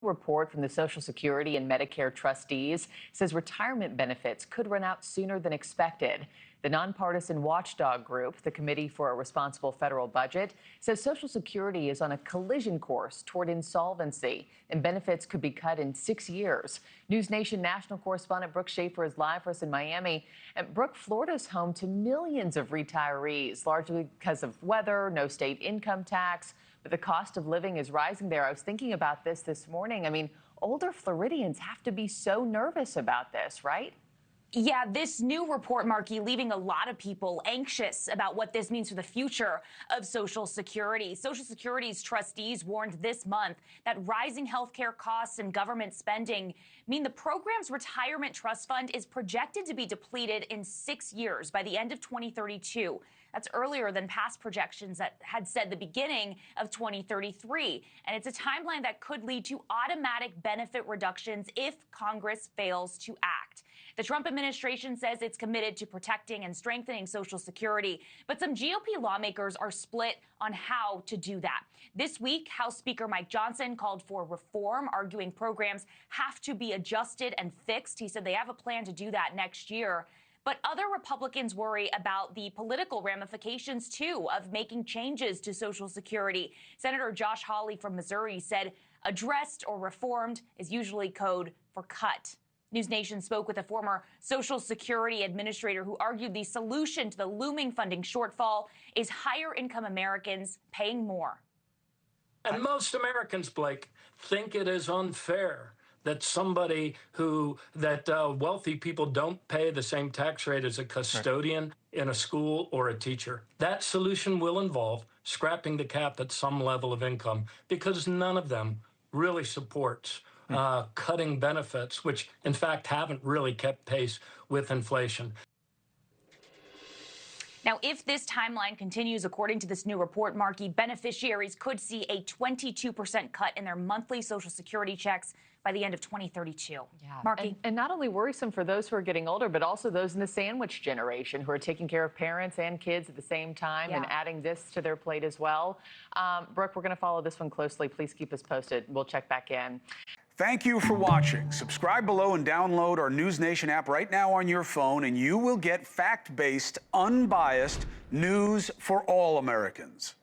report from the Social Security and Medicare trustees says retirement benefits could run out sooner than expected. The nonpartisan watchdog group, the Committee for a Responsible Federal Budget, says Social Security is on a collision course toward insolvency, and benefits could be cut in 6 years. NewsNation national correspondent Brooke Shafer is live for us in Miami. And Brooke, Florida is home to millions of retirees, largely because of weather, no state income tax, but the cost of living is rising there. I was thinking about this morning. I mean, older Floridians have to be so nervous about this, right? Yeah, this new report, Markie, leaving a lot of people anxious about what this means for the future of Social Security. Social Security's trustees warned this month that rising health care costs and government spending mean the program's retirement trust fund is projected to be depleted in 6 years by the end of 2032. That's earlier than past projections that had said the beginning of 2033. And it's a timeline that could lead to automatic benefit reductions if Congress fails to act. The Trump administration says it's committed to protecting and strengthening Social Security, but some GOP lawmakers are split on how to do that. This week, House Speaker Mike Johnson called for reform, arguing programs have to be adjusted and fixed. He said they have a plan to do that next year. But other Republicans worry about the political ramifications, too, of making changes to Social Security. Senator Josh Hawley from Missouri said addressed or reformed is usually code for cut. NewsNation spoke with a former Social Security administrator who argued the solution to the looming funding shortfall is higher income Americans paying more. And most Americans, Blake, think it is unfair that wealthy people don't pay the same tax rate as a custodian in a school or a teacher. That solution will involve scrapping the cap at some level of income, because none of them really supports cutting benefits, which in fact haven't really kept pace with inflation. Now, if this timeline continues, according to this new report, Markie, beneficiaries could see a 22% cut in their monthly Social Security checks by the end of 2032. Yeah. Markie? And not only worrisome for those who are getting older, but also those in the sandwich generation who are taking care of parents and kids at the same time and adding this to their plate as well. Brooke, we're going to follow this one closely. Please keep us posted. We'll check back in. Thank you for watching. Subscribe below and download our NewsNation app right now on your phone, and you will get fact-based, unbiased news for all Americans.